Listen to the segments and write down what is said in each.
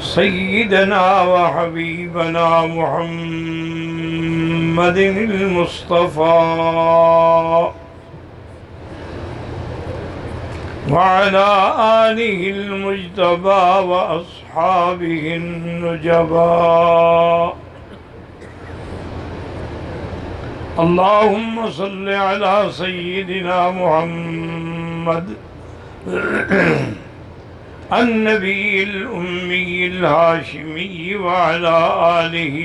سيدنا وحبيبنا محمد المصطفى وعلى آله المجتبى وأصحابه النجبى. اللهم صل على سيدنا محمد النبي الأمي الهاشمي وعلى آله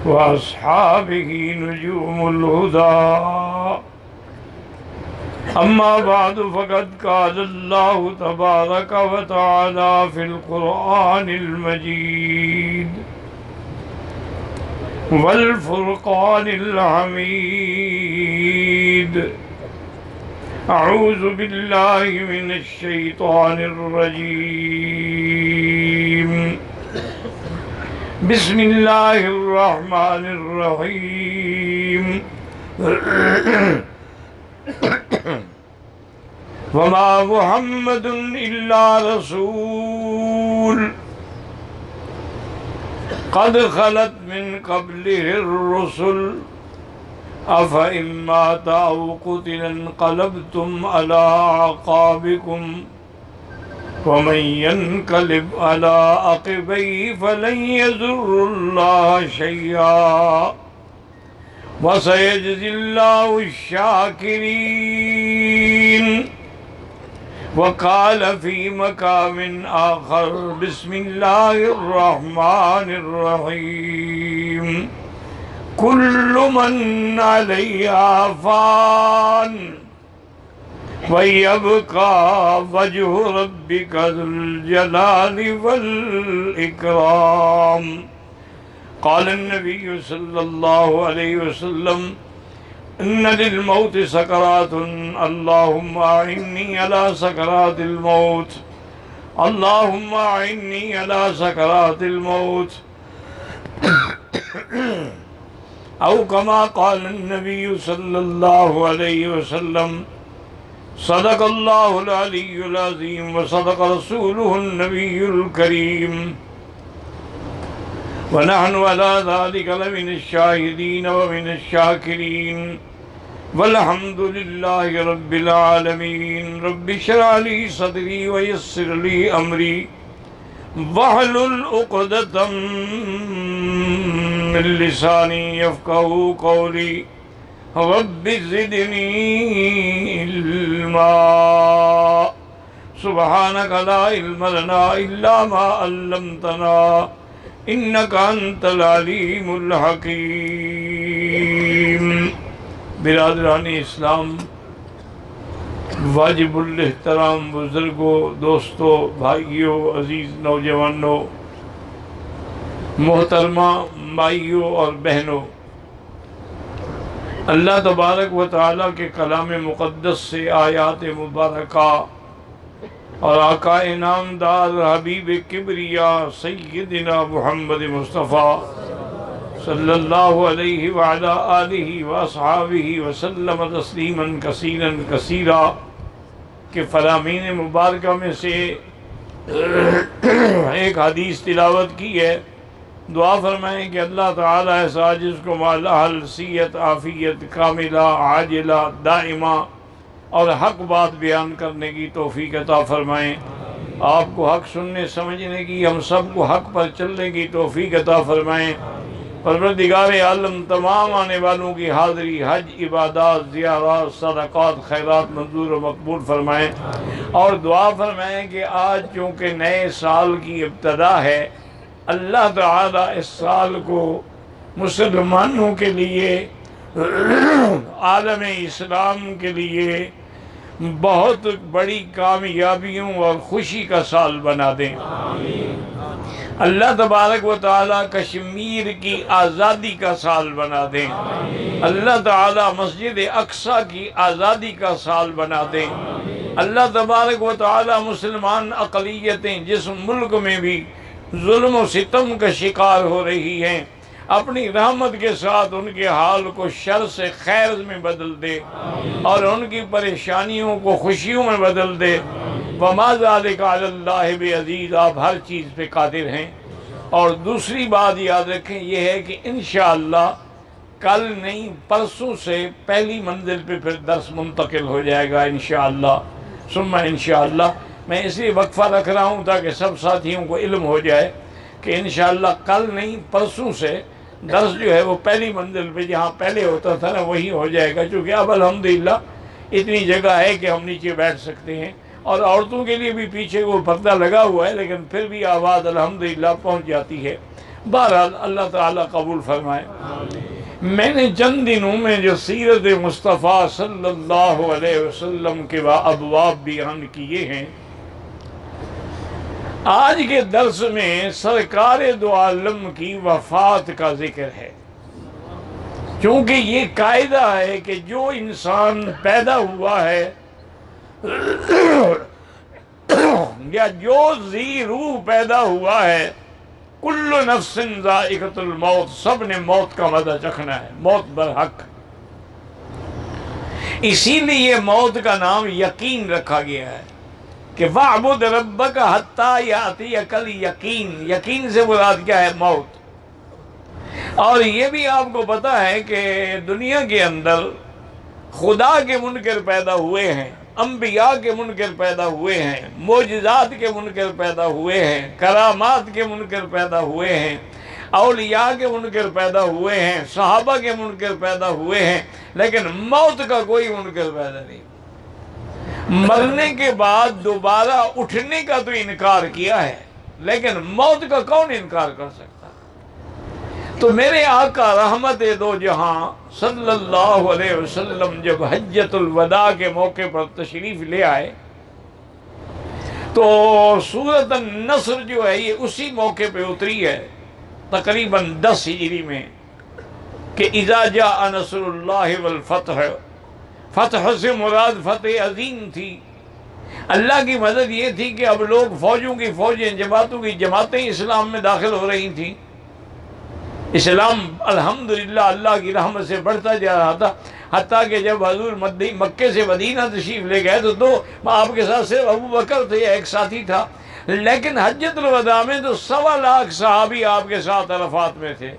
وأصحابه نجوم الهدى. أما بعد فقد قال الله تبارك وتعالى في القرآن المجيد والفرقان الحميد: أعوذ بالله من الشيطان الرجيم. بسم الله الرحمن الرحيم. وما محمد إلا رسول قد خلت من قبله الرسل أفإن مات أو قتل انقلبتم على أعقابكم ومن ينقلب على عقبيه فلن يضر الله شيئا وسيجزي الله الشاكرين. وقال في مقام آخر: بسم الله الرحمن الرحيم. كل من عليها فان ويبقى وجه ربك ذو الجلال والإكرام. قال النبي صلى الله عليه وسلم: إن للموت سكرات اللهم أعني على سكرات الموت، اللهم أعني على سكرات الموت. أو كما قال النبي صلى الله عليه وسلم: صدق الله العلي العظيم وصدق رسوله النبي الكريم. ونحن على ذلك لمن الشاهدين ومن الشاكرين والحمد لله رب العالمين. رب اشرح لي صدري ويسر لي أمري واحلل عقدة من لساني يفقهوا قولي. رب زدني علما. سبحانك لا علم لنا إلا ما علمتنا إنك أنت العليم الحكيم. برادران اسلام، واجب الاحترام بزرگوں، دوستوں، بھائیوں، عزیز نوجوانوں، محترمہ مائیوں اور بہنوں، اللہ تبارک و تعالیٰ کے کلام مقدس سے آیات مبارکہ اور آقا انعامدار حبیب کبریا سیدنا محمد مصطفیٰ صلی اللہ علیہ وعلا آلہ واصحابہ وسلم تسلیما کثیرا کثیرا کے فرامین مبارکہ میں سے ایک حدیث تلاوت کی ہے. دعا فرمائیں کہ اللہ تعالیٰ ایسا جس کو مالا حلثیت عافیت کاملہ عاجلہ دائمہ اور حق بات بیان کرنے کی توفیق عطا فرمائیں. آپ کو حق سننے سمجھنے کی، ہم سب کو حق پر چلنے کی توفیق عطا فرمائیں. پروردگار عالم تمام آنے والوں کی حاضری، حج، عبادات، زیارات، صدقات، خیرات منظور و مقبول فرمائیں. اور دعا فرمائیں کہ آج چونکہ نئے سال کی ابتدا ہے، اللہ تعالیٰ اس سال کو مسلمانوں کے لیے، عالم اسلام کے لیے بہت بڑی کامیابیوں اور خوشی کا سال بنا دیں. اللہ تبارک و تعالیٰ کشمیر کی آزادی کا سال بنا دیں. اللہ تعالیٰ مسجد اقصیٰ کی آزادی کا سال بنا دیں. اللہ تبارک و تعالیٰ مسلمان اقلیتیں جس ملک میں بھی ظلم و ستم کا شکار ہو رہی ہیں، اپنی رحمت کے ساتھ ان کے حال کو شر سے خیر میں بدل دے اور ان کی پریشانیوں کو خوشیوں میں بدل دے. وما ذالک علی اللہ بعزیز، آپ ہر چیز پہ قادر ہیں۔ اور دوسری بات یاد رکھیں یہ ہے کہ انشاءاللہ کل نہیں پرسوں سے پہلی منزل پہ پھر درس منتقل ہو جائے گا انشاءاللہ ثم انشاءاللہ۔ میں اس لیے وقفہ رکھ رہا ہوں تاکہ سب ساتھیوں کو علم ہو جائے کہ انشاءاللہ کل نہیں پرسوں سے درس جو ہے وہ پہلی منزل پہ جہاں پہلے ہوتا تھا نا وہی ہو جائے گا، چونکہ اب الحمدللہ اتنی جگہ ہے کہ ہم نیچے بیٹھ سکتے ہیں، اور عورتوں کے لیے بھی پیچھے وہ پردہ لگا ہوا ہے لیکن پھر بھی آواز الحمدللہ پہنچ جاتی ہے۔ بہرحال اللہ تعالیٰ قبول فرمائے۔ میں نے چند دنوں میں جو سیرت مصطفیٰ صلی اللہ علیہ وسلم کے ابواب بیان کیے ہیں، آج کے درس میں سرکار دو عالم کی وفات کا ذکر ہے، کیونکہ یہ قاعدہ ہے کہ جو انسان پیدا ہوا ہے یا جو ذی روح پیدا ہوا ہے، کل نفس ذائقۃ الموت، سب نے موت کا مزہ چکھنا ہے، موت برحق۔ اسی لیے موت کا نام یقین رکھا گیا ہے کہ وَاعْبُدْ رَبَّكَ حَتَّى يَأْتِيَكَ الْيَقِينُ، یقین سے مراد کیا ہے؟ موت۔ اور یہ بھی آپ کو پتہ ہے کہ دنیا کے اندر خدا کے منکر پیدا ہوئے ہیں، انبیاء کے منکر پیدا ہوئے ہیں، معجزات کے منکر پیدا ہوئے ہیں، کرامات کے منکر پیدا ہوئے ہیں، اولیاء کے منکر پیدا ہوئے ہیں، صحابہ کے منکر پیدا ہوئے ہیں، لیکن موت کا کوئی منکر پیدا نہیں۔ مرنے کے بعد دوبارہ اٹھنے کا تو انکار کیا ہے، لیکن موت کا کون انکار کر سکتا؟ تو میرے آقا رحمت دو جہاں صلی اللہ علیہ وسلم جب حجۃ الوداع کے موقع پر تشریف لے آئے تو سورۃ النصر جو ہے یہ اسی موقع پہ اتری ہے، تقریباً 10 ہجری میں، کہ اذا جاء نصر اللہ والفتح، فتح سے مراد فتح عظیم تھی، اللہ کی مدد یہ تھی کہ اب لوگ فوجوں کی فوجیں، جماعتوں کی جماعتیں اسلام میں داخل ہو رہی تھیں، اسلام الحمدللہ اللہ کی رحمت سے بڑھتا جا رہا تھا، حتیٰ کہ جب حضور مکے سے مدینہ تشریف لے گئے تو آپ کے ساتھ صرف ابو بکر تھے، ایک ساتھی تھا، لیکن حجۃ الوداع میں تو 1.25 لاکھ صحابی آپ کے ساتھ عرفات میں تھے۔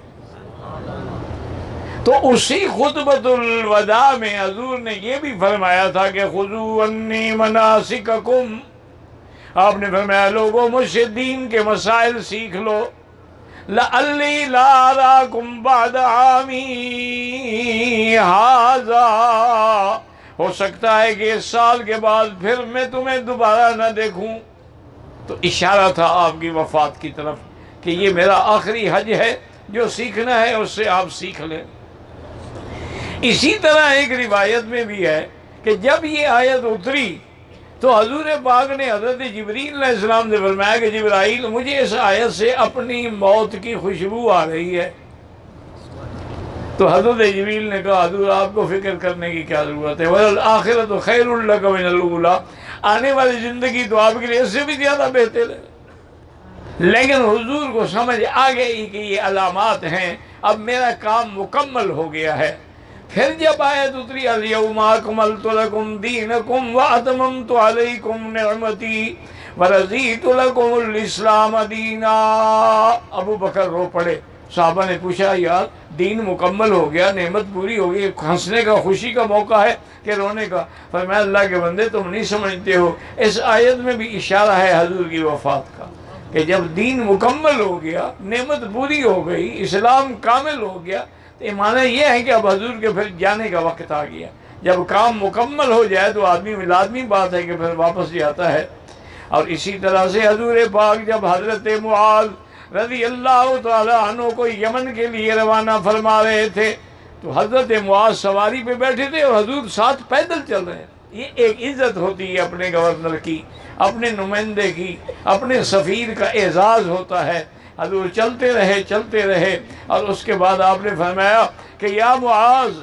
تو اسی خطبۃ الوداع میں حضور نے یہ بھی فرمایا تھا کہ خذوا عنی مناسککم، آپ نے فرمایا لوگوں مجھ سے دین کے مسائل سیکھ لو، لعلی لا اراکم بعد عامی ھذا، ہو سکتا ہے کہ اس سال کے بعد پھر میں تمہیں دوبارہ نہ دیکھوں۔ تو اشارہ تھا آپ کی وفات کی طرف کہ یہ میرا آخری حج ہے، جو سیکھنا ہے اس سے آپ سیکھ لیں۔ اسی طرح ایک روایت میں بھی ہے کہ جب یہ آیت اتری تو حضور پاک نے حضرت جبریل علیہ السلام سے فرمایا کہ جبرائیل مجھے اس آیت سے اپنی موت کی خوشبو آ رہی ہے۔ تو حضرت جبریل نے کہا حضور آپ کو فکر کرنے کی کیا ضرورت ہے، وَالْآخِرَةُ خَيْرٌ لَكَ مِنَ الْأُولَىٰ، آنے والی زندگی تو آپ کے لیے اس سے بھی زیادہ بہتر ہے۔ لیکن حضور کو سمجھ آ گئی کہ یہ علامات ہیں، اب میرا کام مکمل ہو گیا ہے۔ پھر جب آیت اتری الیوم اکملت لکم دینکم واتممت علیکم نعمتی ورضیت لکم الاسلام دینا، ابو بکر رو پڑے۔ صحابہ نے پوچھا یار دین مکمل ہو گیا، نعمت پوری ہو گئی، ہنسنے کا خوشی کا موقع ہے کہ رونے کا؟ فرمایا اللہ کے بندے تم نہیں سمجھتے ہو، اس آیت میں بھی اشارہ ہے حضور کی وفات کا کہ جب دین مکمل ہو گیا، نعمت پوری ہو گئی، اسلام کامل ہو گیا، تو معنی یہ ہے کہ اب حضور کے پھر جانے کا وقت آ گیا۔ جب کام مکمل ہو جائے تو آدمی لازمی بات ہے کہ پھر واپس جاتا ہے۔ اور اسی طرح سے حضور پاک جب حضرت معاذ رضی اللہ تعالی عنہ کو یمن کے لیے روانہ فرما رہے تھے تو حضرت معاذ سواری پہ بیٹھے تھے اور حضور ساتھ پیدل چل رہے ہیں۔ یہ ایک عزت ہوتی ہے اپنے گورنر کی، اپنے نمائندے کی، اپنے سفیر کا اعزاز ہوتا ہے۔ حضور چلتے رہے اور اس کے بعد آپ نے فرمایا کہ یا معاذ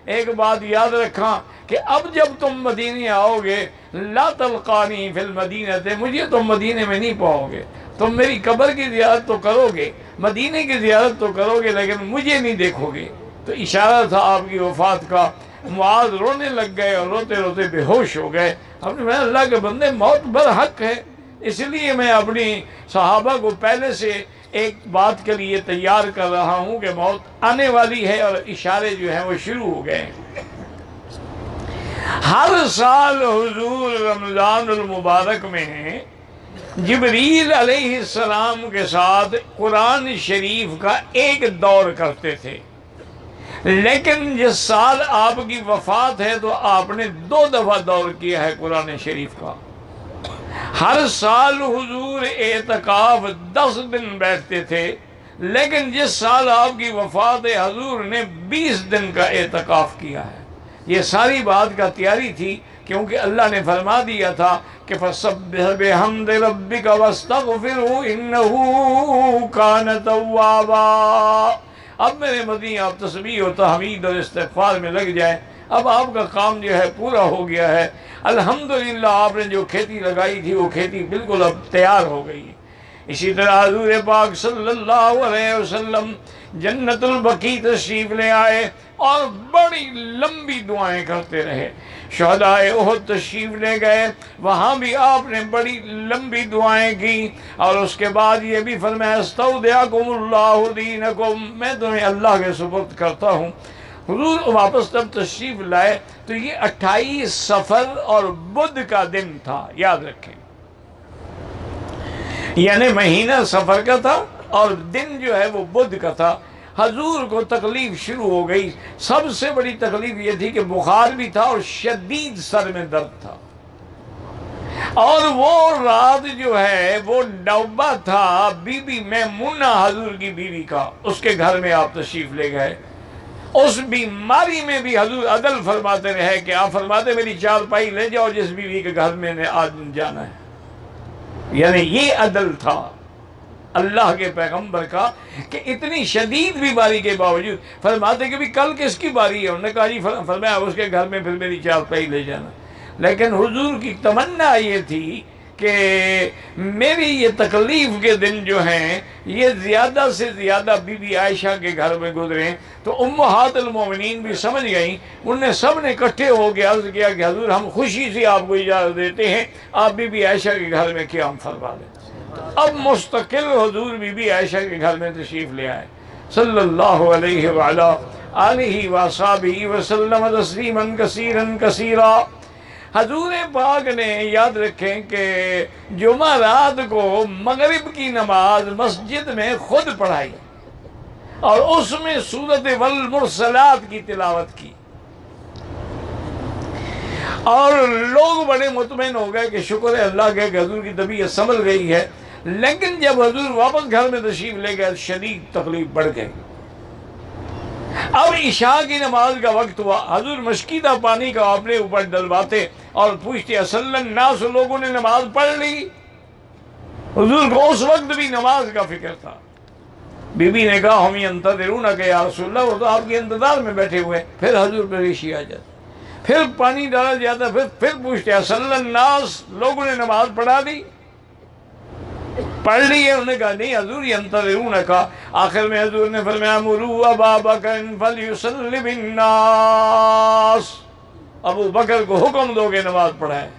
ایک بات یاد رکھا کہ اب جب تم مدینے آؤ گے لا تلقانی فی المدینہ، مجھے تم مدینے میں نہیں پاؤ گے، تم میری قبر کی زیارت تو کرو گے، مدینے کی زیارت تو کرو گے، لیکن مجھے نہیں دیکھو گے۔ تو اشارہ تھا آپ کی وفات کا۔ معاذ رونے لگ گئے اور روتے روتے بے ہوش ہو گئے. ہم نے کہا اللہ کے بندے موت برحق ہے، اس لیے میں اپنی صحابہ کو پہلے سے ایک بات کے لیے تیار کر رہا ہوں کہ موت آنے والی ہے، اور اشارے جو ہیں وہ شروع ہو گئے. ہر سال حضور رمضان المبارک میں جبریل علیہ السلام کے ساتھ قرآن شریف کا ایک دور کرتے تھے، لیکن جس سال آپ کی وفات ہے تو آپ نے 2 دفعہ دور کیا ہے قرآن شریف کا. ہر سال حضور اعتکاف 10 دن بیٹھتے تھے، لیکن جس سال آپ کی وفات ہے حضور نے 20 دن کا اعتکاف کیا ہے. یہ ساری بات کا تیاری تھی، کیونکہ اللہ نے فرما دیا تھا کہ فَسَبِّحْ بِحَمْدِ رَبِّكَ وَاسْتَغْفِرْهُ إِنَّهُ كَانَ تَوَّابًا. اب میرے مدنی آپ تسبیح و تحمید اور استغفار میں لگ جائیں. اب آپ کا کام جو ہے پورا ہو گیا ہے. الحمدللہ آپ نے جو کھیتی لگائی تھی وہ کھیتی بالکل اب تیار ہو گئی. اسی طرح حضور پاک صلی اللہ علیہ وسلم جنت البقیع تشریف لے آئے اور بڑی لمبی دعائیں کرتے رہے. شہدائے احد تشریف لے گئے، وہاں بھی آپ نے بڑی لمبی دعائیں کی، اور اس کے بعد یہ بھی فرمایا استودعکم اللہ دینکم، میں تمہیں اللہ کے سپرد کرتا ہوں. حضور واپس جب تشریف لائے تو یہ 28 صفر اور بدھ کا دن تھا، یاد رکھیں، یعنی مہینہ صفر کا تھا اور دن جو ہے وہ بدھ کا تھا. حضور کو تکلیف شروع ہو گئی. سب سے بڑی تکلیف یہ تھی کہ بخار بھی تھا اور شدید سر میں درد تھا، اور وہ رات جو ہے وہ نوبہ تھا بی بی میمونہ حضور کی بیوی کا، اس کے گھر میں آپ تشریف لے گئے. اس بیماری میں بھی حضور عدل فرماتے رہے کہ آپ فرماتے میری چارپائی لے جاؤ جس بیوی کے گھر میں نے آج جانا ہے. یعنی یہ عدل تھا اللہ کے پیغمبر کا کہ اتنی شدید بیماری کے باوجود فرماتے کہ بھی کل کس کی باری ہے؟ انہوں نے کہا جی فرمایا اس کے گھر میں پھر میری چارپائی لے جانا. لیکن حضور کی تمنا یہ تھی کہ میری یہ تکلیف کے دن جو ہیں یہ زیادہ سے زیادہ بی بی عائشہ کے گھر میں گزریں. تو امہات المومنین بھی سمجھ گئیں، انہوں نے سب نے اکٹھے ہو کے عرض کیا کہ حضور ہم خوشی سے آپ کو اجازت دیتے ہیں، آپ بی بی عائشہ کے گھر میں قیام فرما لیں. اب مستقل حضور بی بی عائشہ کے گھر میں تشریف لے آئے صلی اللہ علیہ وعلا آلہ وصحبہ وسلم تسلیما کثیرا کثیرا. حضور پاک نے یاد رکھیں کہ جمعہ رات کو مغرب کی نماز مسجد میں خود پڑھائی اور اس میں سورۃ والمرسلات کی تلاوت کی، اور لوگ بڑے مطمئن ہو گئے کہ شکر ہے اللہ کے کہ حضور کی طبیعت سنبھل گئی ہے. لیکن جب حضور واپس گھر میں تشریف لے گئے شدید تکلیف بڑھ گئی. اب عشاء کی نماز کا وقت ہوا، حضور مشکیدہ پانی کا اپنے اوپر ڈلواتے اور پوچھتے اصل الناس، لوگوں نے نماز پڑھ لی؟ حضور کو اس وقت بھی نماز کا فکر تھا. بی بی نے کہا ہم ینتظرونک یا رسول اللہ، وہ تو آپ کے انتظار میں بیٹھے ہوئے. پھر حضور پہ ریشی آ جاتی، پھر پانی ڈالا جاتا، پھر پوچھتے اصل الناس، لوگوں نے نماز پڑھا دی؟ پڑھ لی ہے؟ انہوں نے کہا نہیں حضور ینتظرونک. آخر میں حضور نے فرمایا مروا ابا بکر فلیصلی بالناس، ابو بکر کو حکم دو کہ نماز پڑھائے.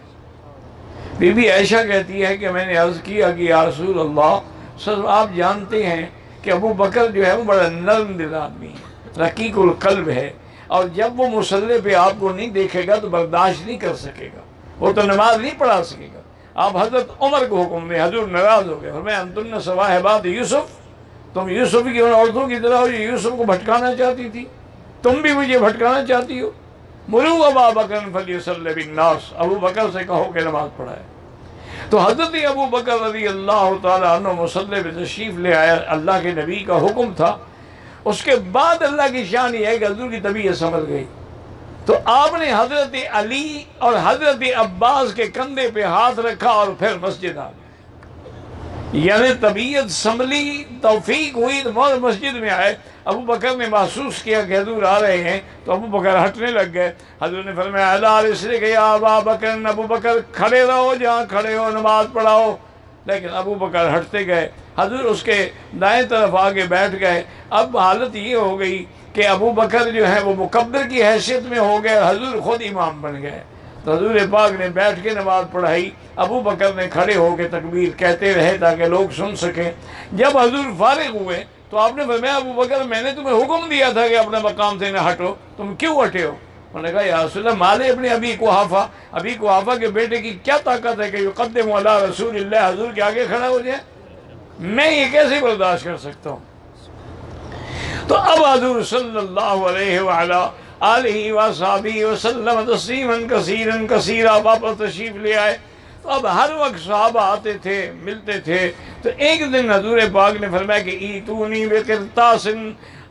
بی بی عائشہ کہتی ہے کہ میں نے عرض کیا کہ یا رسول اللہ، آپ جانتے ہیں کہ ابو بکر جو ہے وہ بڑا نرم دل آدمی ہے، رقیق القلب ہے، اور جب وہ مصلی پہ آپ کو نہیں دیکھے گا تو برداشت نہیں کر سکے گا، وہ تو نماز نہیں پڑھا سکے گا. آپ حضرت عمر کو حکم دیں. حضور ناراض ہو گئے، فرمایا انتن صواحبات یوسف، تم یوسف کی ان عورتوں کی طرح ہو جو یوسف کو بھٹکانا چاہتی تھی، تم بھی مجھے بھٹکانا چاہتی ہو. مروا ابا بکر فلیصلی بالناس، ابو بکر سے کہو کہ نماز پڑھائے. تو حضرت ابو بکر رضی اللہ تعالیٰ عنہ مصلی پہ تشریف لے آیا، اللہ کے نبی کا حکم تھا. اس کے بعد اللہ کی شان یہ ہے کہ حضور کی طبیعت سنبھل گئی تو آپ نے حضرت علی اور حضرت عباس کے کندھے پہ ہاتھ رکھا اور پھر مسجد آ گئے. یعنی طبیعت سنبھلی، توفیق ہوئی تو فوراً مسجد میں آئے. ابو بکر نے محسوس کیا کہ حضور آ رہے ہیں تو ابو بکر ہٹنے لگ گئے. حضور نے فرمایا الا رسلک یا ابا بکر، ابو بکر کھڑے رہو جہاں کھڑے ہو، نماز پڑھاؤ. لیکن ابو بکر ہٹتے گئے. حضور اس کے دائیں طرف آگے بیٹھ گئے. اب حالت یہ ہو گئی کہ ابو بکر جو ہے وہ مکبر کی حیثیت میں ہو گئے، حضور خود امام بن گئے، تو حضور پاک نے بیٹھ کے نماز پڑھائی، ابو بکر نے کھڑے ہو کے تکبیر کہتے رہے تاکہ لوگ سن سکیں۔ جب حضور فارغ ہوئے تو آپ نے فرمایا ابو بکر میں نے تمہیں حکم دیا تھا کہ اپنے مقام سے نہ ہٹو، تم کیوں ہٹے ہو؟ انہوں نے کہا یا رسول اللہ مال ابن ابی قحافہ، ابی قحافہ کے بیٹے کی کیا طاقت ہے کہ یقدم علی رسول اللہ، حضور کے آگے کھڑا ہو جائے، میں یہ کیسے برداشت کر سکتا ہوں؟ تو اب حضور صلی اللہ علیہ وعلا آلہ وصحبہ وسلم تسلیما کثیرا کثیرا واپس تشریف لے آئے۔ تو اب ہر وقت صحابہ آتے تھے، ملتے تھے، تو ایک دن حضور پاک نے فرمایا کہ ایتونی بقرطاس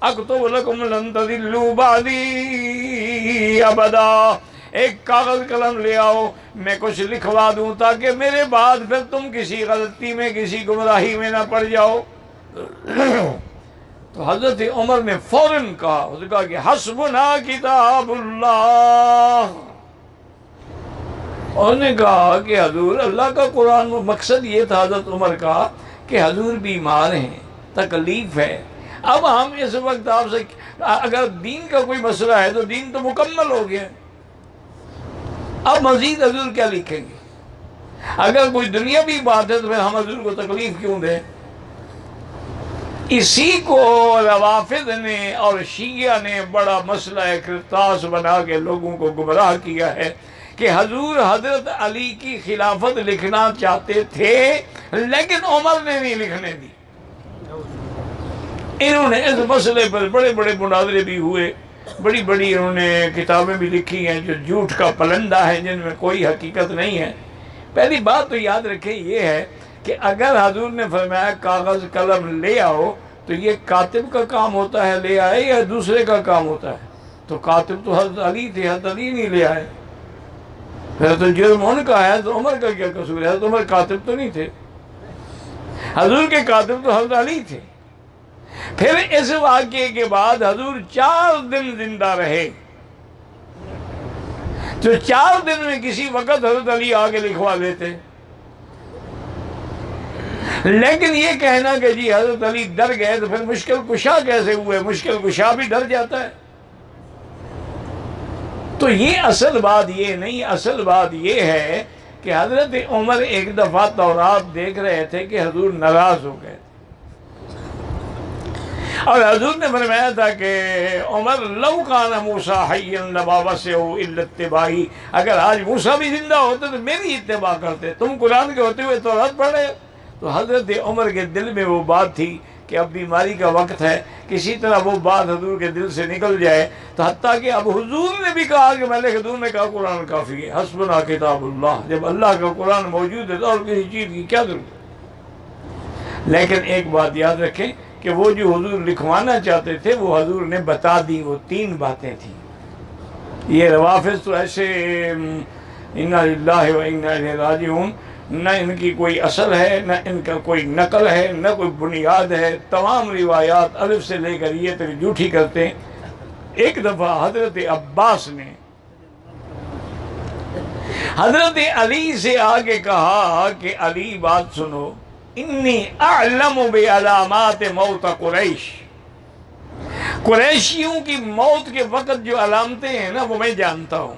اکتب لکم لن تضلوا بعدی ابدا، ایک کاغذ قلم لے آؤ، میں کچھ لکھوا دوں تاکہ میرے بعد پھر تم کسی غلطی میں کسی گمراہی میں نہ پڑ جاؤ۔ تو حضرت عمر نے فوراً کہا، اس نے کہا کہ حسبنا کتاب اللہ۔ انہوں نے کہا کہ حضور اللہ کا قرآن، مقصد یہ تھا حضرت عمر کا کہ حضور بیمار ہیں، تکلیف ہے، اب ہم اس وقت آپ سے اگر دین کا کوئی مسئلہ ہے تو دین تو مکمل ہو گیا، اب مزید حضور کیا لکھیں گے؟ اگر کوئی دنیاوی بات ہے تو پھر ہم حضور کو تکلیف کیوں دیں؟ اسی کو روافض نے اور شیعہ نے بڑا مسئلہ قرطاس بنا کے لوگوں کو گمراہ کیا ہے کہ حضور حضرت علی کی خلافت لکھنا چاہتے تھے لیکن عمر نے نہیں لکھنے دی۔ انہوں نے اس مسئلے پر بڑے بڑے مناظرے بھی ہوئے، بڑی بڑی انہوں نے کتابیں بھی لکھی ہیں جو جھوٹ کا پلندہ ہے، جن میں کوئی حقیقت نہیں ہے۔ پہلی بات تو یاد رکھیں یہ ہے کہ اگر حضور نے فرمایا کاغذ قلم لے آؤ تو یہ کاتب کا کام ہوتا ہے لے آئے یا دوسرے کا کام ہوتا ہے؟ تو کاتب تو حضرت علی تھے، حضرت علی نہیں لے آئے، پھر تو جرم ان کا ہے، تو عمر کا کیا قصور ہے؟ حضرت عمر کاتب تو نہیں تھے، حضور کے کاتب تو حضرت علی تھے۔ پھر اس واقعے کے بعد حضور 4 دن زندہ رہے، تو 4 دن میں کسی وقت حضرت علی آگے لکھوا لیتے، لیکن یہ کہنا کہ جی حضرت علی ڈر گئے تو پھر مشکل کشا کیسے ہوئے؟ مشکل کشا بھی ڈر جاتا ہے۔ تو یہ اصل بات یہ نہیں، اصل بات یہ ہے کہ حضرت عمر ایک دفعہ تورات دیکھ رہے تھے کہ حضور ناراض ہو گئے تھے، اور حضور نے فرمایا تھا کہ عمر لو کان موسیٰ حیا لما وسعہ الا اتباعی، اگر آج موسیٰ بھی زندہ ہوتے تو میری اتباع کرتے، تم قرآن کے ہوتے ہوئے تورات پڑھ رہے ہو۔ تو حضرت عمر کے دل میں وہ بات تھی کہ اب بیماری کا وقت ہے، کسی طرح وہ بات حضور کے دل سے نکل جائے، تو حتیٰ کہ اب حضور نے بھی کہا کہ میں نے حضور نے کہا قرآن کافی ہے، حسبنا کتاب اللہ، جب اللہ کا قرآن موجود ہے تو اور کسی چیز کی کیا ضرورت؟ لیکن ایک بات یاد رکھیں کہ وہ جو حضور لکھوانا چاہتے تھے وہ حضور نے بتا دی، وہ 3 باتیں تھیں۔ یہ روافض تو ایسے انا للہ و انا الیہ راجعون، نہ ان کی کوئی اصل ہے، نہ ان کا کوئی نقل ہے، نہ کوئی بنیاد ہے، تمام روایات الف سے لے کر یہ تک جھوٹی کرتے ہیں۔ ایک دفعہ حضرت عباس نے حضرت علی سے آگے کہا کہ علی بات سنو، انی اعلم بعلامات موت قریش، قریشیوں کی موت کے وقت جو علامتیں ہیں نا وہ میں جانتا ہوں،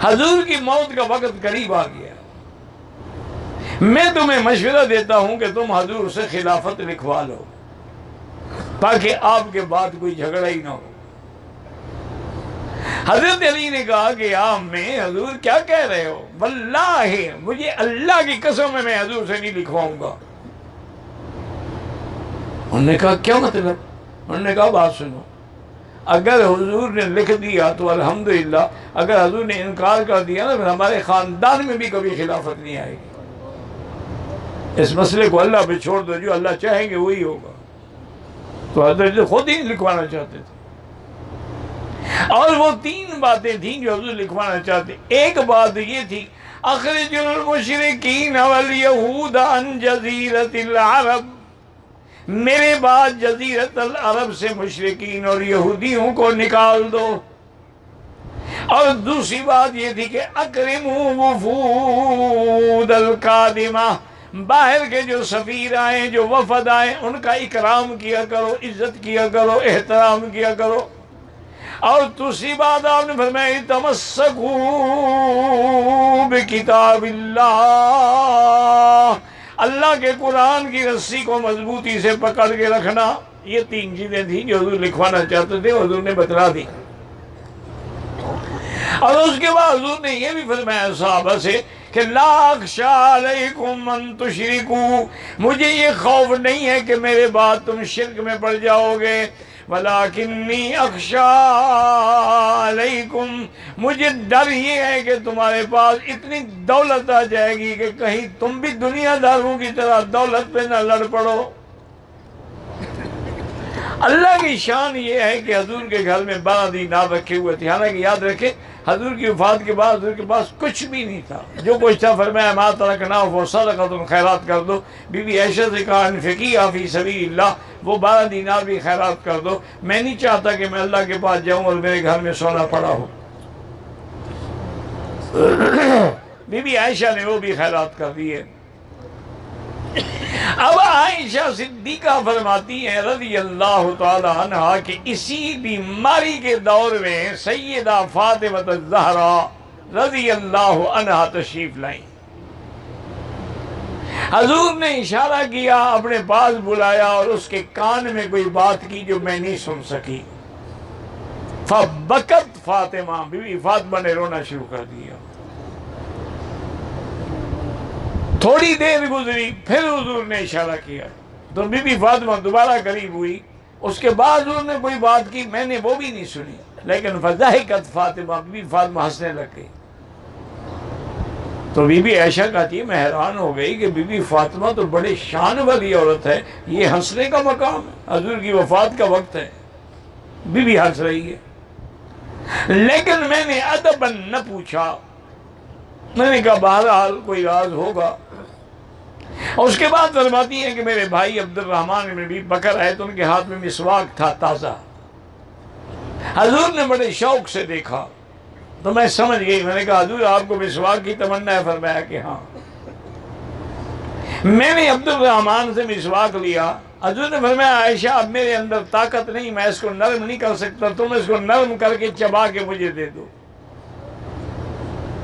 حضور کی موت کا وقت قریب آ گیا، میں تمہیں مشورہ دیتا ہوں کہ تم حضور سے خلافت لکھوا لو تاکہ آپ کے بعد کوئی جھگڑا ہی نہ ہو۔ حضرت علی نے کہا کہ میں حضور کیا کہہ رہے ہو؟ واللہ مجھے اللہ کی قسم ہے میں حضور سے نہیں لکھواؤں گا۔ انہوں نے کہا کیا مطلب؟ انہوں نے کہا بات سنو، اگر حضور نے لکھ دیا تو الحمدللہ، اگر حضور نے انکار کر دیا نا پھر ہمارے خاندان میں بھی کبھی خلافت نہیں آئے گی۔ اس مسئلے کو اللہ پہ چھوڑ دو، جو اللہ چاہیں گے وہی ہوگا۔ تو حضرت خود ہی لکھوانا چاہتے تھے، اور وہ 3 باتیں تھیں جو حضور لکھوانا چاہتے۔ ایک بات یہ تھی اخرج المشرکین والیہود عن جزیرۃ العرب، میرے بعد جزیرت العرب سے مشرکین اور یہودیوں کو نکال دو۔ اور دوسری بات یہ تھی کہ اکرموا وفود القادمہ، باہر کے جو سفیر آئیں، جو وفد آئیں، ان کا اکرام کیا کرو، عزت کیا کرو، احترام کیا کرو۔ اور دوسری بات آپ نے فرمائی تمسکوا بکتاب اللہ، اللہ کے قرآن کی رسی کو مضبوطی سے پکڑ کے رکھنا۔ یہ 3 چیزیں تھیں جو حضور لکھوانا چاہتے تھے، حضور نے بتلا دی۔ اور اس کے بعد حضور نے یہ بھی فرمایا صحابہ سے کہ لا اخشی علیکم ان تشرکوا، مجھے یہ خوف نہیں ہے کہ میرے بعد تم شرک میں پڑ جاؤ گے، ولکنی اخشی علیکم، مجھے ڈر یہ ہے کہ تمہارے پاس اتنی دولت آ جائے گی کہ کہیں تم بھی دنیا داروں کی طرح دولت پہ نہ لڑ پڑو۔ اللہ کی شان یہ ہے کہ حضور کے گھر میں 12 دینار رکھے ہوئے تھے، حالانکہ یاد رکھیں حضور کی وفات کے بعد حضور کے پاس کچھ بھی نہیں تھا، جو کچھ تھا فرمایا ما ترکنا فصدقۃ، خیرات کر دو۔ بی بی عائشہ سے کہا انفقیہ فی سبیل اللہ، وہ 12 دینار بھی خیرات کر دو، میں نہیں چاہتا کہ میں اللہ کے پاس جاؤں اور میرے گھر میں سونا پڑا ہو۔ بی بی عائشہ نے وہ بھی خیرات کر دیے۔ اب عائشہ صدیقہ فرماتی ہیں رضی اللہ تعالی عنہا کہ اسی بیماری کے دور میں سیدہ فاطمہ الزہرا رضی اللہ عنہا تشریف لائیں۔ حضور نے اشارہ کیا، اپنے پاس بلایا اور اس کے کان میں کوئی بات کی جو میں نہیں سن سکی۔ فبکت فاطمہ، بی بی فاطمہ نے رونا شروع کر دیا۔ تھوڑی دیر گزری، پھر حضور نے اشارہ کیا تو بی بی فاطمہ دوبارہ قریب ہوئی۔ اس کے بعد حضور نے کوئی بات کی، میں نے وہ بھی نہیں سنی، لیکن فضحکت فاطمہ، بی بی فاطمہ ہنسنے لگ گئی۔ تو بی بی عائشہ کہتی ہے میں حیران ہو گئی کہ بی بی فاطمہ تو بڑے شان والی عورت ہے، یہ ہنسنے کا مقام ہے، حضور کی وفات کا وقت ہے، بی بی ہنس رہی ہے۔ لیکن میں نے ادباً نہ پوچھا، میں نے کہا بہرحال کوئی راز ہوگا۔ اور اس کے بعد فرماتی ہیں کہ میرے بھائی عبد الرحمن بن ابی بکر آئے تو ان کے ہاتھ میں مسواک تھا تازہ، حضور نے بڑے شوق سے دیکھا تو میں سمجھ گئی، میں نے کہا حضور آپ کو مسواک کی تمنا ہے؟ فرمایا کہ ہاں۔ میں نے عبد الرحمن سے مسواک لیا، حضور نے فرمایا عائشہ اب میرے اندر طاقت نہیں، میں اس کو نرم نہیں کر سکتا، تم اس کو نرم کر کے چبا کے مجھے دے دو۔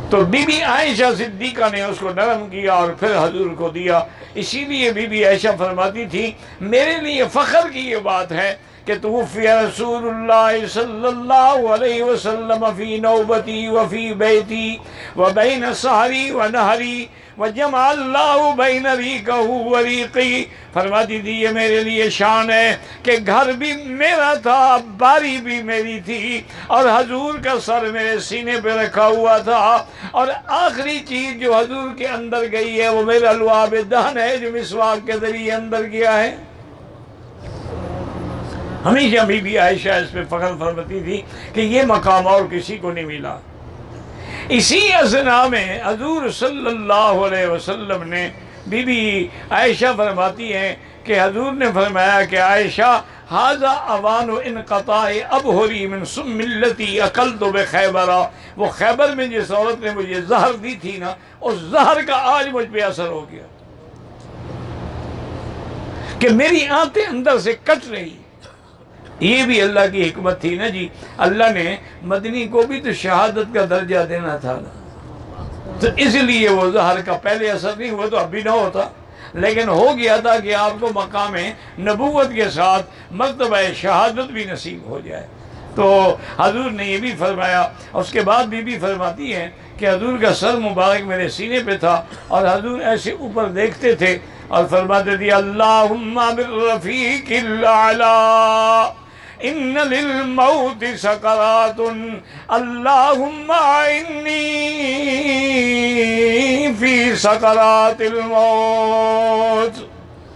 تو بی بی عائشہ صدیقہ نے اس کو نرم کیا اور پھر حضور کو دیا۔ اسی لیے بی بی عائشہ فرماتی تھی میرے لیے فخر کی یہ بات ہے کہ توفی رسول اللہ صلی اللہ علیہ وسلم فی نوبتی وفی بیتی وبین سحری ونہری وجمع اللہ بین ریقہ وریقی۔ فرماتی تھی یہ میرے لیے شان ہے کہ گھر بھی میرا تھا، باری بھی میری تھی، اور حضور کا سر میرے سینے پہ رکھا ہوا تھا، اور آخری چیز جو حضور کے اندر گئی ہے وہ میرا لعاب دہن ہے جو مسواک کے ذریعے اندر گیا ہے۔ ہمیشہ بی بی عائشہ اس پہ فخر فرماتی تھی کہ یہ مقام اور کسی کو نہیں ملا۔ اسی اثنا میں حضور صلی اللہ علیہ وسلم نے، بی بی عائشہ فرماتی ہیں کہ حضور نے فرمایا کہ عائشہ ھذا اوان انقطاع ابہری من سم التی اکلت بخیبر، وہ خیبر میں جس عورت نے مجھے زہر دی تھی نا، اس زہر کا آج مجھ پہ اثر ہو گیا کہ میری آنتیں اندر سے کٹ رہی۔ یہ بھی اللہ کی حکمت تھی نا جی، اللہ نے مدنی کو بھی تو شہادت کا درجہ دینا تھا نا، تو اس لیے وہ زہر کا پہلے اثر نہیں ہوا تو اب بھی نہ ہوتا، لیکن ہو گیا تھا کہ آپ کو مقام نبوت کے ساتھ مرتبہ شہادت بھی نصیب ہو جائے۔ تو حضور نے یہ بھی فرمایا۔ اس کے بعد بی بی فرماتی ہیں کہ حضور کا سر مبارک میرے سینے پہ تھا اور حضور ایسے اوپر دیکھتے تھے اور فرماتے تھے اللہم بالرفیق الاعلی ان للموت سکرات اللہم اعنی فی سکرات الموت۔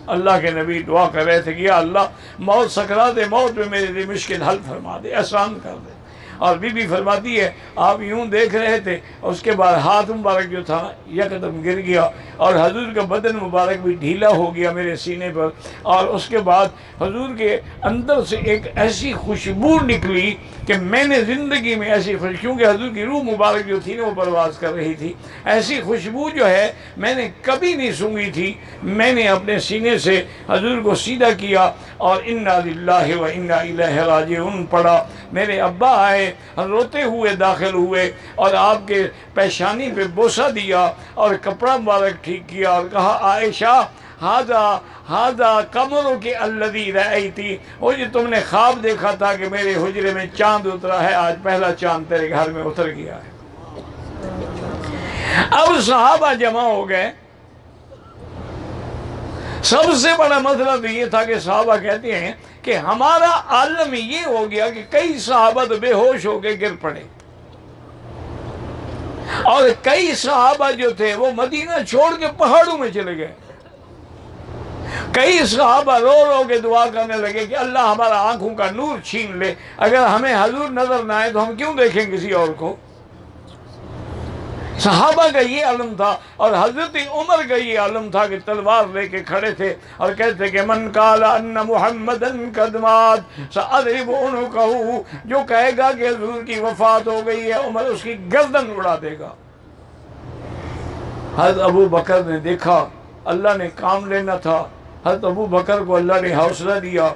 اللہ کے نبی دعا کر رہے تھے کہ یا اللہ موت، سکرات موت میں میرے لیے مشکل حل فرما دے، آسان کر دے۔ اور بی بی فرماتی ہے آپ یوں دیکھ رہے تھے، اس کے بعد ہاتھ مبارک جو تھا یکدم گر گیا اور حضور کا بدن مبارک بھی ڈھیلا ہو گیا میرے سینے پر، اور اس کے بعد حضور کے اندر سے ایک ایسی خوشبو نکلی کہ میں نے زندگی میں ایسی کیونکہ حضور کی روح مبارک جو تھی نا وہ پرواز کر رہی تھی، ایسی خوشبو جو ہے میں نے کبھی نہیں سونگھی تھی۔ میں نے اپنے سینے سے حضور کو سیدھا کیا اور انا للہ و انا الیہ راجعون پڑھا۔ میرے ابا آئے، روتے ہوئے داخل ہوئے اور آپ کے پیشانی پہ بوسہ دیا اور کپڑا مبارک ٹھیک کیا اور کہا عائشہ ہاذا قمرک الذی رأیتی، وہ جو تم نے خواب دیکھا تھا کہ میرے حجرے میں چاند اترا ہے، آج پہلا چاند تیرے گھر میں اتر گیا ہے۔ اب صحابہ جمع ہو گئے۔ سب سے بڑا مسئلہ تو یہ تھا کہ صحابہ کہتے ہیں کہ ہمارا عالم یہ ہو گیا کہ کئی صحابہ تو بے ہوش ہو کے گر پڑے، اور کئی صحابہ جو تھے وہ مدینہ چھوڑ کے پہاڑوں میں چلے گئے۔ کئی صحابہ رو رو کے دعا کرنے لگے کہ اللہ ہمارا آنکھوں کا نور چھین لے، اگر ہمیں حضور نظر نہ آئے تو ہم کیوں دیکھیں کسی اور کو۔ صحابہ کا یہ علم تھا، اور حضرت عمر کا یہ علم تھا کہ تلوار لے کے کھڑے تھے اور کہتے کہ من قال ان محمدًا قد مات سأضرب عنقه، جو کہے گا کہ حضور کی وفات ہو گئی ہے عمر اس کی گردن اڑا دے گا۔ حضرت ابو بکر نے دیکھا اللہ نے کام لینا تھا، حضرت ابو بکر کو اللہ نے حوصلہ دیا،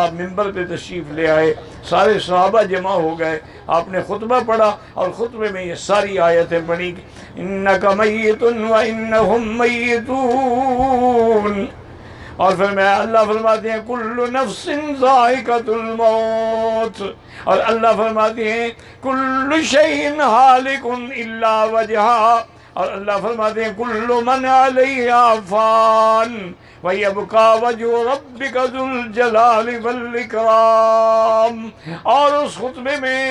آپ منبر پہ تشریف لے آئے، سارے صحابہ جمع ہو گئے، آپ نے خطبہ پڑھا اور خطبے میں یہ ساری آیتیں پڑھی، انک میت و انہم میتون، اور پھر میں اللہ فرماتے ہیں کل نفس ذائقۃ الموت، اور اللہ فرماتے ہیں کل شیء ہالک الا وجہہ، اور اللہ فرماتے ہیں کل من علیہا فان وَيَبْقَى وَجْهُ رَبِّكَ ذُو الْجَلَالِ وَالْإِكْرَامِ، اور اس خطبے میں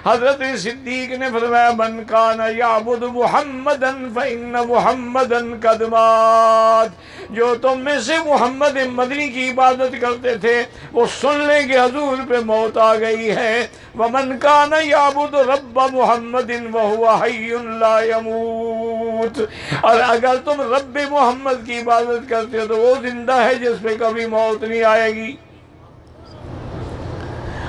حضرت صدیق نے فرمایا من کان یعبد محمدا فإن محمدا قد مات، جو تم میں سے محمد مدنی کی عبادت کرتے تھے وہ سن لیں کہ حضور پہ موت آ گئی ہے، وَمَنْ كَانَ يَعْبُدُ رَبَّ مُحَمَّدٍ وَهُوَ حَيٌّ لَا يَمُوتُ، اور اگر تم رب محمد کی عبادت کرتے ہو تو وہ زندہ ہے جس پہ کبھی موت نہیں آئے گی۔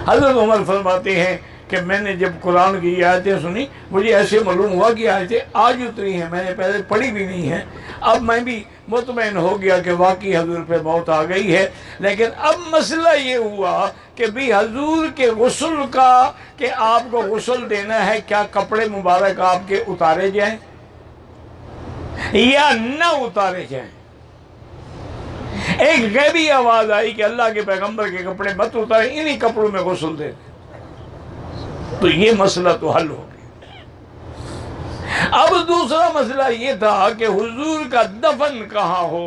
حضرت عمر فرماتے ہیں کہ میں نے جب قرآن کی آیتیں سنی مجھے ایسے معلوم ہوا کہ آیتیں آج اتری ہیں، میں نے پہلے پڑھی بھی نہیں ہیں، اب میں بھی مطمئن ہو گیا کہ واقعی حضور پہ موت آ گئی ہے۔ لیکن اب مسئلہ یہ ہوا کہ بھی حضور کے غسل کا، کہ آپ کو غسل دینا ہے، کیا کپڑے مبارک آپ کے اتارے جائیں یا نہ اتارے جائیں؟ ایک غیبی آواز آئی کہ اللہ کے پیغمبر کے کپڑے مت اتاریں، انہی کپڑوں میں غسل دے دیں، تو یہ مسئلہ تو حل ہو گیا۔ اب دوسرا مسئلہ یہ تھا کہ حضور کا دفن کہاں ہو۔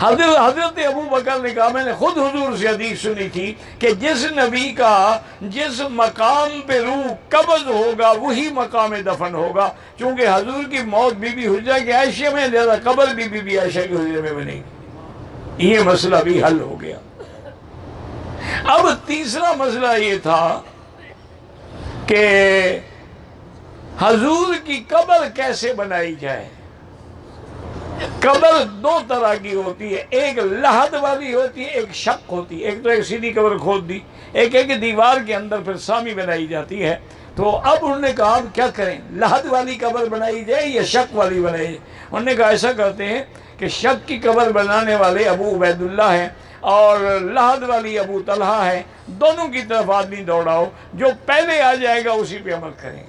حضرت ابو بکر نے کہا میں نے خود حضور سے حدیث سنی تھی کہ جس نبی کا جس مقام پہ روح قبض ہوگا وہی مقام دفن ہوگا، چونکہ حضور کی موت بی بی حجرہ کے عائشہ میں زیادہ، قبر بھی بی بی عائشہ کے حجرے میں بنے گی۔ یہ مسئلہ بھی حل ہو گیا۔ اب تیسرا مسئلہ یہ تھا کہ حضور کی قبر کیسے بنائی جائے۔ قبر دو طرح کی ہوتی ہے، ایک لحد والی ہوتی ہے، ایک شق ہوتی ہے۔ ایک تو ایک سیدھی قبر کھود دی، ایک ہے کہ دیوار کے اندر پھر سامی بنائی جاتی ہے۔ تو اب انہوں نے کہا اب کیا کریں، لحد والی قبر بنائی جائے یا شق والی بنائی جائے؟ انہوں نے کہا ایسا کرتے ہیں کہ شق کی قبر بنانے والے ابو عبید اللہ ہیں اور لحد والی ابو طلحہ ہے، دونوں کی طرف آدمی دوڑاؤ، جو پہلے آ جائے گا اسی پہ عمل کریں۔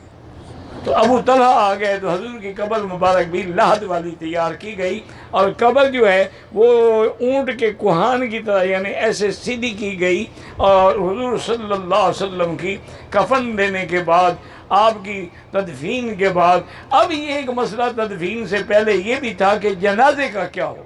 تو ابو طلحہ آ گئے تو حضور کی قبر مبارک بھی لحد والی تیار کی گئی، اور قبر جو ہے وہ اونٹ کے کوہان کی طرح یعنی ایسے سیدھی کی گئی، اور حضور صلی اللہ علیہ وسلم کی کفن دینے کے بعد، آپ کی تدفین کے بعد، اب یہ ایک مسئلہ تدفین سے پہلے یہ بھی تھا کہ جنازے کا کیا ہو۔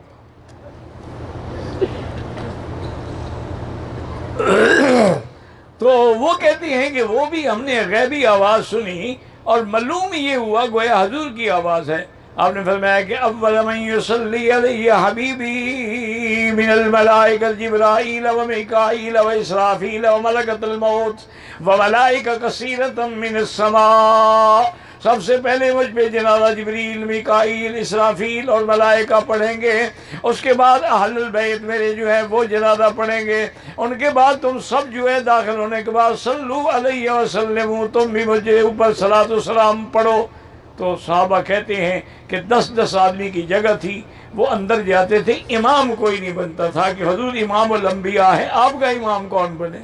تو وہ کہتی ہیں کہ وہ بھی ہم نے غیبی آواز سنی اور معلوم یہ ہوا گویا حضور کی آواز ہے، آپ نے فرمایا کہ اول من یصلی علی حبیبی من الملائکۃ جبرائیل و میکائیل و اسرافیل و ملکۃ الموت و ملائکہ کثیرۃ من السماء، سب سے پہلے مجھ پہ جنازہ جبریل، میکائیل، اسرافیل اور ملائکہ پڑھیں گے، اس کے بعد اہل البیت میرے جو ہے وہ جنازہ پڑھیں گے، ان کے بعد تم سب جو ہے داخل ہونے کے بعد صلو علیہ وسلم، تم بھی مجھے اوپر صلاۃ و سلام پڑھو۔ تو صحابہ کہتے ہیں کہ 10 آدمی کی جگہ تھی، وہ اندر جاتے تھے، امام کوئی نہیں بنتا تھا کہ حضور امام الانبیاء ہے، آپ کا امام کون بنے؟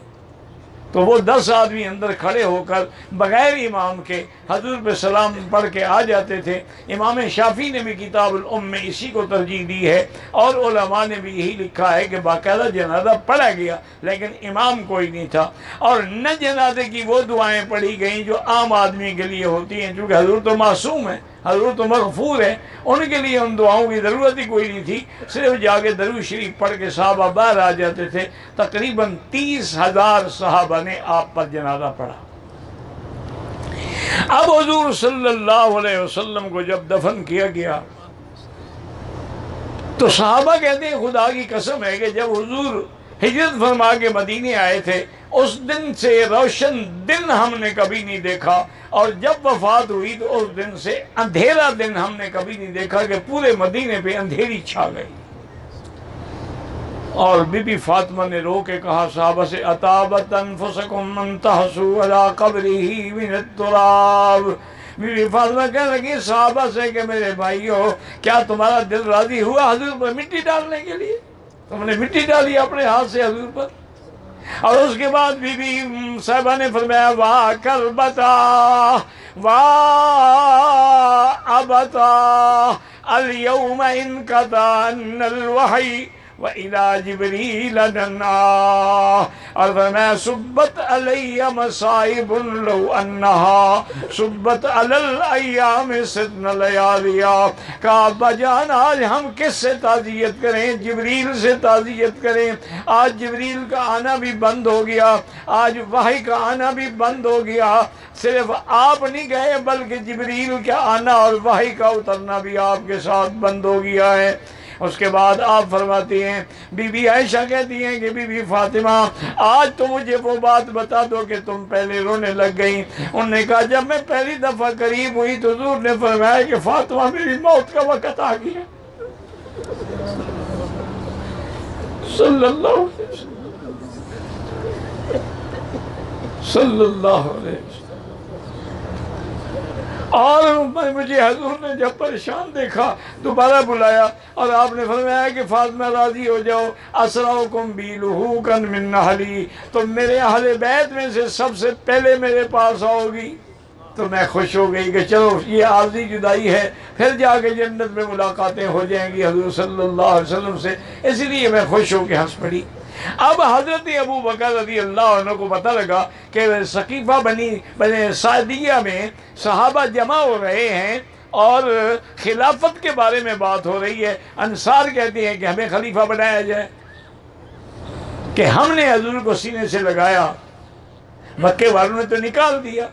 تو وہ 10 آدمی اندر کھڑے ہو کر بغیر امام کے حضور پہ سلام پڑھ کے آ جاتے تھے۔ امام شافعی نے بھی کتاب الام میں اسی کو ترجیح دی ہے، اور علماء نے بھی یہی لکھا ہے کہ باقاعدہ جنازہ پڑھا گیا لیکن امام کوئی نہیں تھا، اور نہ جنازے کی وہ دعائیں پڑھی گئیں جو عام آدمی کے لیے ہوتی ہیں، چونکہ حضور تو معصوم ہے، حضور تو مغفور ہے، ان کے لیے ان دعاؤں کی ضرورت ہی کوئی نہیں تھی، صرف جا کے درود شریف پڑھ کے صحابہ باہر آ جاتے تھے۔ تقریباً 30,000 صحابہ نے آپ پر جنازہ پڑھا۔ اب حضور صلی اللہ علیہ وسلم کو جب دفن کیا گیا تو صحابہ کہتے ہیں خدا کی قسم ہے کہ جب حضور ہجرت فرما کے مدینے آئے تھے اس دن سے روشن دن ہم نے کبھی نہیں دیکھا، اور جب وفات ہوئی تو اس دن سے اندھیرا دن ہم نے کبھی نہیں دیکھا کہ پورے مدینے پہ اندھیری چھا گئی۔ اور بی بی فاطمہ نے رو کے کہا صحابہ سے اطابت انفسکم من تحسوا علی قبرہ من التراب۔ بی بی فاطمہ کہنے لگی صحابہ سے کہ میرے بھائیو، کیا تمہارا دل راضی ہوا حضور پر مٹی ڈالنے کے لیے؟ تم نے مٹی ڈالی اپنے ہاتھ سے حضور پر۔ اور اس کے بعد بی بی صاحبہ نے فرمایا واہ کربتا واہ ابتا الیوم انقطع عنا الوحی وَإِلَى جِبْرِيلَ نَنْعَا، اور فرمایا سبت علی مصائب لو انہا سبت علی الایام ستن لیالیا۔ کہا ابا جان آج ہم کس سے تعزیت کریں؟ جبریل سے تعزیت کریں۔ آج جبریل کا آنا بھی بند ہو گیا، آج وحی کا آنا بھی بند ہو گیا، صرف آپ نہیں گئے بلکہ جبریل کا آنا اور وحی کا اترنا بھی آپ کے ساتھ بند ہو گیا ہے۔ اس کے بعد آپ فرماتی ہیں، بی بی عائشہ کہتی ہیں کہ بی بی فاطمہ آج تو مجھے وہ بات بتا دو کہ تم پہلے رونے لگ گئیں۔ انہوں نے کہا جب میں پہلی دفعہ قریب ہوئی تو حضور نے فرمایا کہ فاطمہ میری موت کا وقت آ گیا۔ صلی اللہ علیہ وسلم، صلی اللہ علیہ وسلم۔ اور مجھے حضور نے جب پریشان دیکھا دوبارہ بلایا اور آپ نے فرمایا کہ فاطمہ راضی ہو جاؤ، اسرعکم بی لحوقا من اہلی، تم میرے اہل بیت میں سے سب سے پہلے میرے پاس آؤ گی۔ تو میں خوش ہو گئی کہ چلو یہ عارضی جدائی ہے، پھر جا کے جنت میں ملاقاتیں ہو جائیں گی حضور صلی اللہ علیہ وسلم سے، اس لیے میں خوش ہو کے ہنس پڑی۔ اب حضرت ابو بکر رضی اللہ عنہ کو پتہ لگا کہ سقیفہ بنی سعدیہ میں صحابہ جمع ہو رہے ہیں اور خلافت کے بارے میں بات ہو رہی ہے۔ انصار کہتے ہیں کہ ہمیں خلیفہ بنایا جائے، کہ ہم نے حضور کو سینے سے لگایا، مکے والوں نے تو نکال دیا۔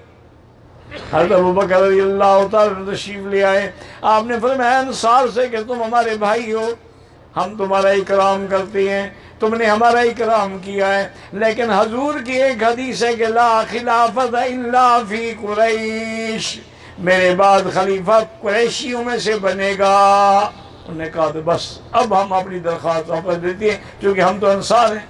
حضرت ابو بکر رضی اللہ تعالیٰ تشریف لے آئے، آپ نے فرمایا انصار سے کہ تم ہمارے بھائی ہو، ہم تمہارا اکرام کرتے ہیں، تم نے ہمارا اکرام کیا ہے، لیکن حضور کی ایک حدیث ہے کہ لا خلافت الا فی قریش، میرے بعد خلیفہ قریشیوں میں سے بنے گا۔ انہوں نے کہا تو بس اب ہم اپنی درخواست واپس دیتے ہیں چونکہ ہم تو انصار ہیں،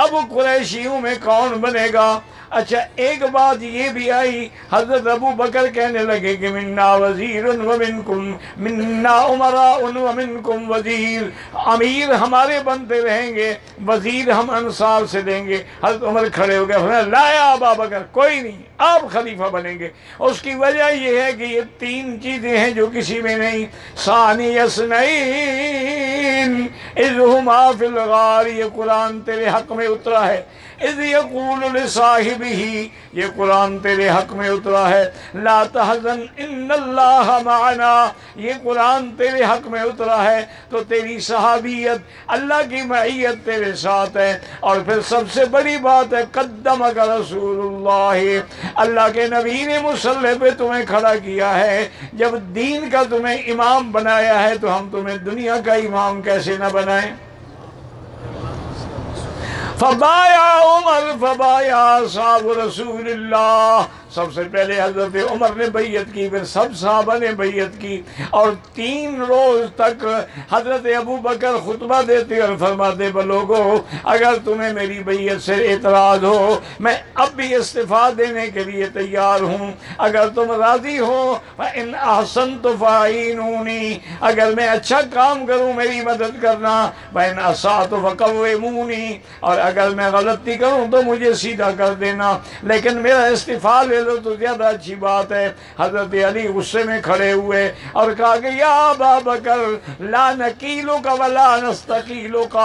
اب قریشیوں میں کون بنے گا؟ اچھا ایک بات یہ بھی آئی، حضرت ابو بکر کہنے لگے کہ منا وزیر ومنکم منا امراء ومنکم وزیر، امیر ہمارے بنتے رہیں گے، وزیر ہم انصار سے دیں گے۔ حضرت عمر کھڑے ہو گئے، فرمایا لا یا ابا بکر، کوئی نہیں، آپ خلیفہ بنیں گے۔ اس کی وجہ یہ ہے کہ یہ 3 چیزیں ہیں جو کسی میں نہیں۔ ثانی اثنین اذ ہما فی الغار، یہ قرآن تیرے حق میں اترا ہے اذ یقول لصاحبہ، یہ قرآن تیرے حق میں اترا ہے، لا تحزن ان اللہ معنا، یہ قرآن تیرے حق میں اترا ہے تو تیری صحابیت، اللہ کی معیت تیرے ساتھ ہے۔ اور پھر سب سے بڑی بات ہے قدمک رسول اللہ، اللہ کے نبی نے مصلی پہ تمہیں کھڑا کیا ہے۔ جب دین کا تمہیں امام بنایا ہے تو ہم تمہیں دنیا کا امام کیسے نہ بنائیں؟ فبایا عمر فبایا اصحاب رسول اللہ، سب سے پہلے حضرت عمر نے بیعت کی، پھر سب صحابہ نے بیعت کی، اور 3 روز تک حضرت ابو بکر خطبہ دیتے اور فرماتے لوگو اگر تمہیں میری بیعت سے اعتراض ہو میں اب بھی استعفیٰ دینے کے لیے تیار ہوں، اگر تم راضی ہو فَإِنْ أَحْسَنْتُ فَأَعِينُونِي، اگر میں اچھا کام کروں میری مدد کرنا، وَإِنْ أَسَأْتُ فَقَوِّمُونِي، اور اگر میں غلطی کروں تو مجھے سیدھا کر دینا، لیکن میرا استعفیٰ لے لو تو زیادہ اچھی بات ہے۔ حضرت علی غصے میں کھڑے ہوئے اور کہا کہ یا ابا بکر لا نکیلک ولا نستقیلک،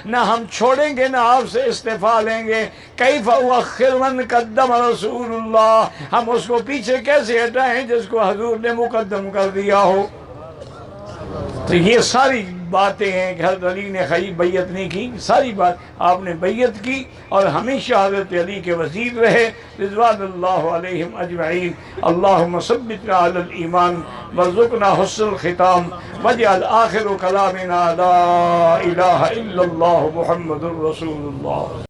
نہ ہم چھوڑیں گے نہ آپ سے استعفیٰ لیں گے، کیف اؤخر من قدم رسول اللہ، ہم اس کو پیچھے کیسے ہٹائیں جس کو حضور نے مقدم کر دیا ہو۔ تو یہ ساری باتیں ہیں کہ حضرت علی نے خیر بیعت نہیں کی، ساری بات آپ نے بیعت کی اور ہمیشہ حضرت علی کے وزیر رہے رضوان اللہ علیہم اجمعین۔ اللہم ثبتنا علی الایمان وارزقنا حسن الختام واجعل آخر کلامنا لا الہ الا اللہ محمد رسول اللہ۔